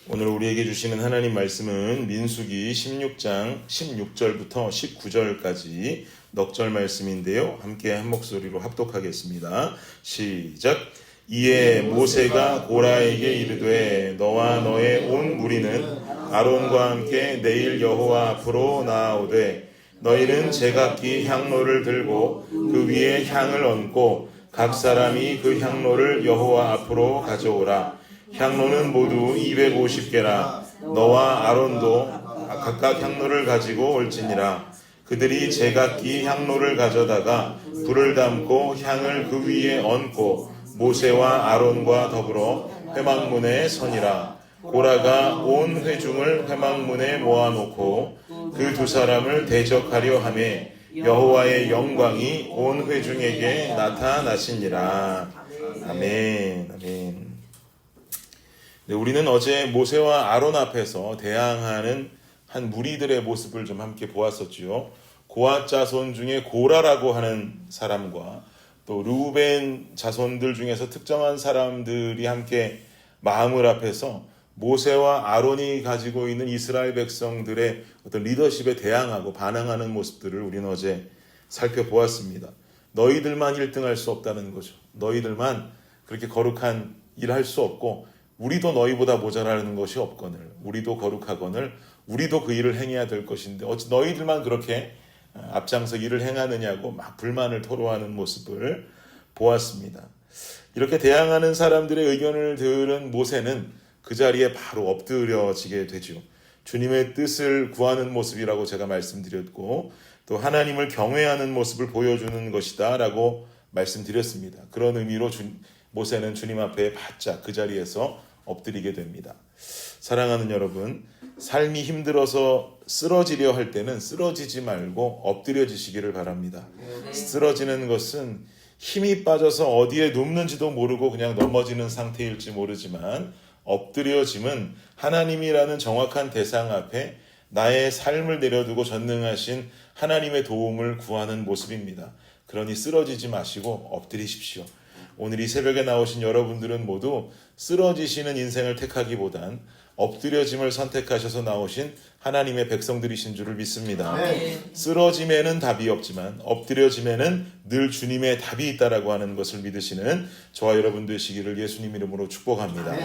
오늘 우리에게 주시는 하나님 말씀은 민수기 16장 16절부터 19절까지 넉절 말씀인데요. 함께 한 목소리로 합독하겠습니다. 시작. 이에 모세가 고라에게 이르되 너와 너의 온 무리는 아론과 함께 내일 여호와 앞으로 나아오되 너희는 제각기 향로를 들고 그 위에 향을 얹고 각 사람이 그 향로를 여호와 앞으로 가져오라. 향로는 모두 250개라. 너와 아론도 각각 향로를 가지고 올지니라. 그들이 제각기 향로를 가져다가 불을 담고 향을 그 위에 얹고 모세와 아론과 더불어 회막문에 서니라. 고라가 온 회중을 회막문에 모아놓고 그 두 사람을 대적하려 하매 여호와의 영광이 온 회중에게 나타나시니라. 아멘. 아멘. 네, 우리는 어제 모세와 아론 앞에서 대항하는 한 무리들의 모습을 좀 함께 보았었지요. 고앗 자손 중에 고라라고 하는 사람과 또 르우벤 자손들 중에서 특정한 사람들이 함께 마음을 합해서 모세와 아론이 가지고 있는 이스라엘 백성들의 어떤 리더십에 대항하고 반항하는 모습들을 우리는 어제 살펴보았습니다. 너희들만 1등할 수 없다는 거죠. 너희들만 그렇게 거룩한 일을 할 수 없고 우리도 너희보다 모자라는 것이 없거늘 우리도 거룩하거늘 우리도 그 일을 행해야 될 것인데 어찌 너희들만 그렇게 앞장서 일을 행하느냐고 막 불만을 토로하는 모습을 보았습니다. 이렇게 대항하는 사람들의 의견을 들은 모세는 그 자리에 바로 엎드려지게 되죠. 주님의 뜻을 구하는 모습이라고 제가 말씀드렸고 또 하나님을 경외하는 모습을 보여주는 것이다 라고 말씀드렸습니다. 그런 의미로 모세는 주님 앞에 바짝 그 자리에서 엎드리게 됩니다. 사랑하는 여러분, 삶이 힘들어서 쓰러지려 할 때는 쓰러지지 말고 엎드려지시기를 바랍니다. 쓰러지는 것은 힘이 빠져서 어디에 눕는지도 모르고 그냥 넘어지는 상태일지 모르지만 엎드려짐은 하나님이라는 정확한 대상 앞에 나의 삶을 내려두고 전능하신 하나님의 도움을 구하는 모습입니다. 그러니 쓰러지지 마시고 엎드리십시오. 오늘 이 새벽에 나오신 여러분들은 모두 쓰러지시는 인생을 택하기보단 엎드려짐을 선택하셔서 나오신 하나님의 백성들이신 줄을 믿습니다. 쓰러짐에는 답이 없지만 엎드려짐에는 늘 주님의 답이 있다라고 하는 것을 믿으시는 저와 여러분 되시기를 예수님 이름으로 축복합니다.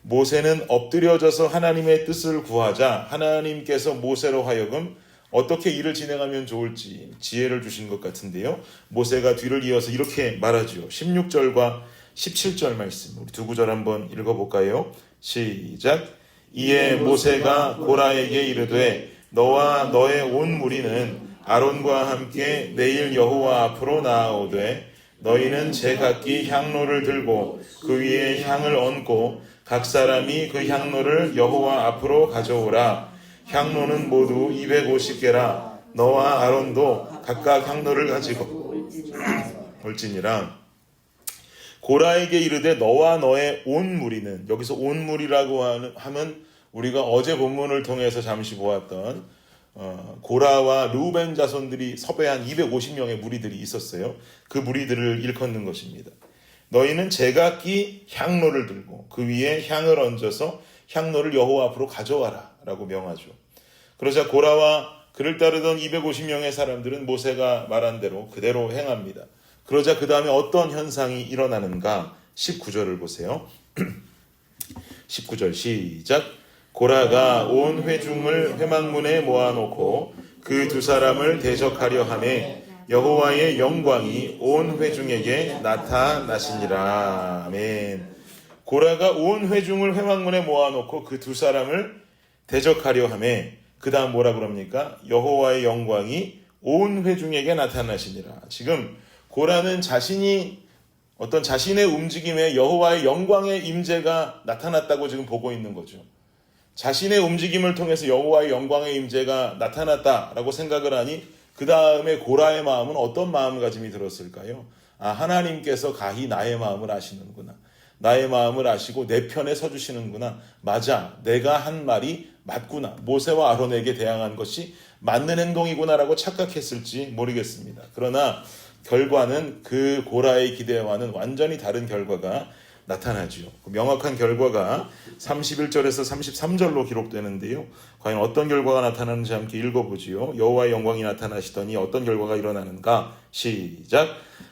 모세는 엎드려져서 하나님의 뜻을 구하자 하나님께서 모세로 하여금 어떻게 일을 진행하면 좋을지 지혜를 주신 것 같은데요. 모세가 뒤를 이어서 이렇게 말하죠. 16절과 17절 말씀 우리 두 구절 한번 읽어볼까요? 시작. 이에 모세가 고라에게 이르되 너와 너의 온 무리는 아론과 함께 내일 여호와 앞으로 나아오되 너희는 제각기 향로를 들고 그 위에 향을 얹고 각 사람이 그 향로를 여호와 앞으로 가져오라. 향로는 모두 250개라. 너와 아론도 각각 향로를 가지고 올지니라. 고라에게 이르되 너와 너의 온 무리는, 여기서 온 무리라고 하면 우리가 어제 본문을 통해서 잠시 보았던 고라와 르우벤 자손들이 섭외한 250명의 무리들이 있었어요. 그 무리들을 일컫는 것입니다. 너희는 제각기 향로를 들고 그 위에 향을 얹어서 향로를 여호와 앞으로 가져와라 라고 명하죠. 그러자 고라와 그를 따르던 250명의 사람들은 모세가 말한 대로 그대로 행합니다. 그러자 그 다음에 어떤 현상이 일어나는가? 19절을 보세요. 19절 시작. 고라가 온 회중을 회막문에 모아놓고 그 두 사람을 대적하려 하매 여호와의 영광이 온 회중에게 나타나시니라. 아멘. 고라가 온 회중을 회막문에 모아놓고 그 두 사람을 대적하려 하매 그 다음 뭐라 그럽니까? 여호와의 영광이 온 회중에게 나타나시니라. 지금 고라는 어떤 자신의 움직임에 여호와의 영광의 임재가 나타났다고 지금 보고 있는 거죠. 자신의 움직임을 통해서 여호와의 영광의 임재가 나타났다라고 생각을 하니 그 다음에 고라의 마음은 어떤 마음가짐이 들었을까요? 하나님께서 가히 나의 마음을 아시는구나. 나의 마음을 아시고 내 편에 서주시는구나. 맞아, 내가 한 말이 맞구나. 모세와 아론에게 대항한 것이 맞는 행동이구나라고 착각했을지 모르겠습니다. 그러나 결과는 그 고라의 기대와는 완전히 다른 결과가 나타나죠. 그 명확한 결과가 31절에서 33절로 기록되는데요. 과연 어떤 결과가 나타나는지 함께 읽어보지요. 여호와의 영광이 나타나시더니 어떤 결과가 일어나는가? 시작.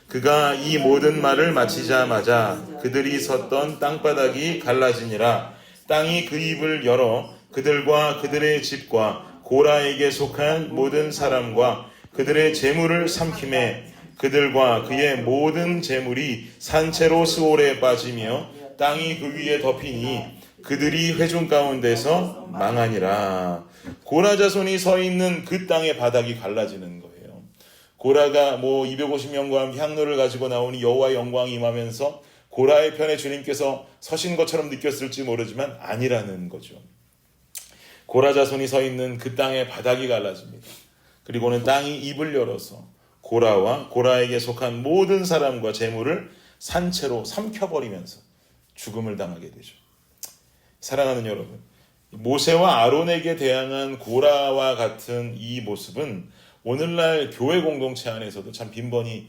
그가 이 모든 말을 마치자마자 그들이 섰던 땅바닥이 갈라지니라. 땅이 그 입을 열어 그들과 그들의 집과 고라에게 속한 모든 사람과 그들의 재물을 삼키매 그들과 그의 모든 재물이 산채로 스올에 빠지며 땅이 그 위에 덮이니 그들이 회중 가운데서 망하니라. 고라 자손이 서 있는 그 땅의 바닥이 갈라지는 거예요. 고라가 250명과 함께 향로를 가지고 나오니 여호와의 영광이 임하면서 고라의 편에 주님께서 서신 것처럼 느꼈을지 모르지만 아니라는 거죠. 고라 자손이 서 있는 그 땅의 바닥이 갈라집니다. 그리고는 땅이 입을 열어서 고라와 고라에게 속한 모든 사람과 재물을 산채로 삼켜버리면서 죽음을 당하게 되죠. 사랑하는 여러분, 모세와 아론에게 대항한 고라와 같은 이 모습은 오늘날 교회 공동체 안에서도 참 빈번히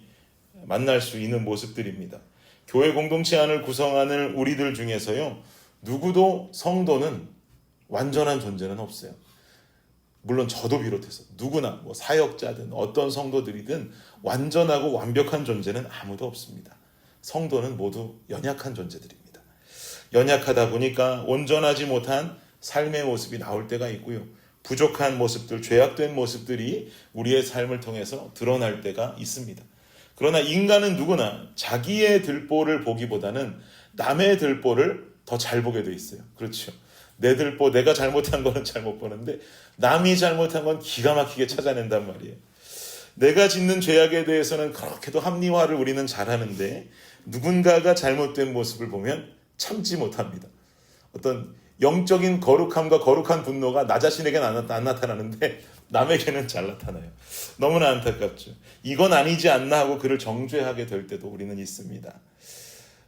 만날 수 있는 모습들입니다. 교회 공동체 안을 구성하는 우리들 중에서요, 누구도 성도는 완전한 존재는 없어요. 물론 저도 비롯해서 누구나 사역자든 어떤 성도들이든 완전하고 완벽한 존재는 아무도 없습니다. 성도는 모두 연약한 존재들입니다. 연약하다 보니까 온전하지 못한 삶의 모습이 나올 때가 있고요. 부족한 모습들, 죄악된 모습들이 우리의 삶을 통해서 드러날 때가 있습니다. 그러나 인간은 누구나 자기의 들보를 보기보다는 남의 들보를 더 잘 보게 돼 있어요. 그렇죠. 내 들보, 내가 잘못한 거는 잘못 보는데 남이 잘못한 건 기가 막히게 찾아낸단 말이에요. 내가 짓는 죄악에 대해서는 그렇게도 합리화를 우리는 잘하는데 누군가가 잘못된 모습을 보면 참지 못합니다. 어떤 영적인 거룩함과 거룩한 분노가 나 자신에게는 안 나타나는데 남에게는 잘 나타나요. 너무나 안타깝죠. 이건 아니지 않나 하고 그를 정죄하게 될 때도 우리는 있습니다.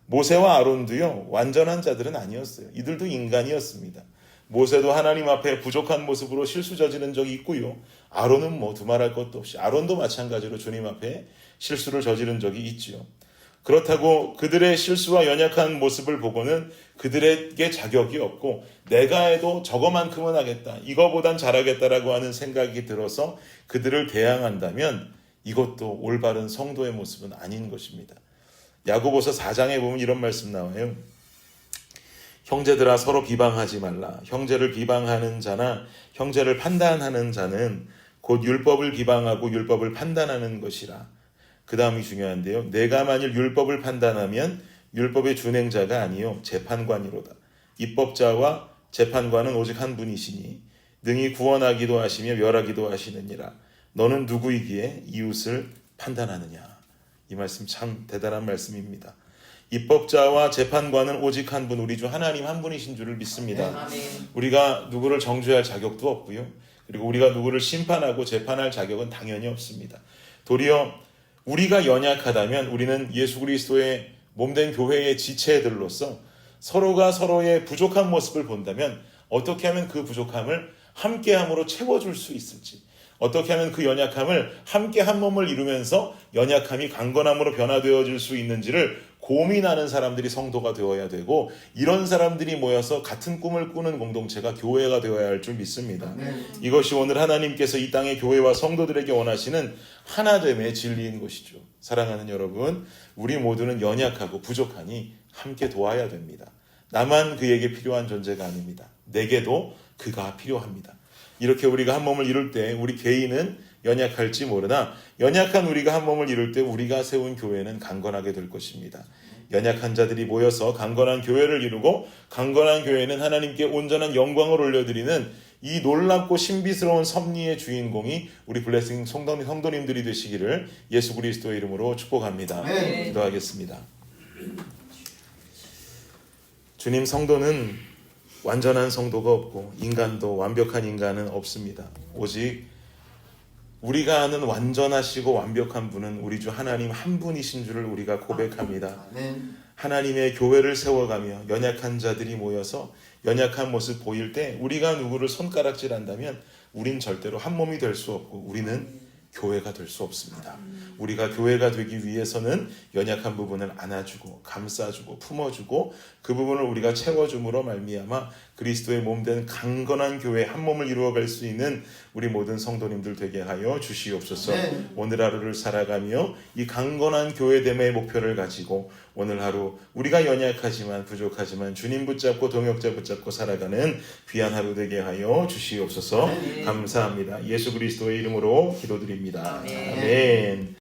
모세와 아론도요, 완전한 자들은 아니었어요. 이들도 인간이었습니다. 모세도 하나님 앞에 부족한 모습으로 실수 저지른 적이 있고요. 아론은 두말할 것도 없이 아론도 마찬가지로 주님 앞에 실수를 저지른 적이 있지요. 그렇다고 그들의 실수와 연약한 모습을 보고는 그들에게 자격이 없고 내가 해도 저거만큼은 하겠다, 이거보단 잘하겠다라고 하는 생각이 들어서 그들을 대항한다면 이것도 올바른 성도의 모습은 아닌 것입니다. 야고보서 4장에 보면 이런 말씀 나와요. 형제들아 서로 비방하지 말라. 형제를 비방하는 자나 형제를 판단하는 자는 곧 율법을 비방하고 율법을 판단하는 것이라. 그 다음이 중요한데요. 내가 만일 율법을 판단하면 율법의 준행자가 아니요 재판관이로다. 입법자와 재판관은 오직 한 분이시니 능히 구원하기도 하시며 멸하기도 하시느니라. 너는 누구이기에 이웃을 판단하느냐. 이 말씀 참 대단한 말씀입니다. 입법자와 재판관은 오직 한 분, 우리 주 하나님 한 분이신 줄을 믿습니다. 우리가 누구를 정죄할 자격도 없고요. 그리고 우리가 누구를 심판하고 재판할 자격은 당연히 없습니다. 도리어 우리가 연약하다면 우리는 예수 그리스도의 몸된 교회의 지체들로서 서로가 서로의 부족한 모습을 본다면 어떻게 하면 그 부족함을 함께함으로 채워줄 수 있을지, 어떻게 하면 그 연약함을 함께 한 몸을 이루면서 연약함이 강건함으로 변화되어질 수 있는지를 고민하는 사람들이 성도가 되어야 되고, 이런 사람들이 모여서 같은 꿈을 꾸는 공동체가 교회가 되어야 할 줄 믿습니다. 이것이 오늘 하나님께서 이 땅의 교회와 성도들에게 원하시는 하나됨의 진리인 것이죠. 사랑하는 여러분, 우리 모두는 연약하고 부족하니 함께 도와야 됩니다. 나만 그에게 필요한 존재가 아닙니다. 내게도 그가 필요합니다. 이렇게 우리가 한 몸을 이룰 때 우리 개인은 연약할지 모르나 연약한 우리가 한 몸을 이룰 때 우리가 세운 교회는 강건하게 될 것입니다. 연약한 자들이 모여서 강건한 교회를 이루고, 강건한 교회는 하나님께 온전한 영광을 올려드리는 이 놀랍고 신비스러운 섭리의 주인공이 우리 블레싱 성도님들이 되시기를 예수 그리스도의 이름으로 축복합니다. 기도하겠습니다. 주님, 성도는 완전한 성도가 없고 인간도 완벽한 인간은 없습니다. 오직 우리가 아는 완전하시고 완벽한 분은 우리 주 하나님 한 분이신 줄을 우리가 고백합니다. 하나님의 교회를 세워가며 연약한 자들이 모여서 연약한 모습 보일 때 우리가 누구를 손가락질한다면 우린 절대로 한 몸이 될 수 없고 우리는 교회가 될 수 없습니다. 우리가 교회가 되기 위해서는 연약한 부분을 안아주고 감싸주고 품어주고 그 부분을 우리가 채워줌으로 말미암아 그리스도의 몸된 강건한 교회 한 몸을 이루어갈 수 있는 우리 모든 성도님들 되게 하여 주시옵소서. 네. 오늘 하루를 살아가며 이 강건한 교회됨의 목표를 가지고 오늘 하루 우리가 연약하지만 부족하지만 주님 붙잡고 동역자 붙잡고 살아가는 귀한 하루 되게 하여 주시옵소서. 네. 감사합니다. 예수 그리스도의 이름으로 기도드립니다. 아멘. 아멘.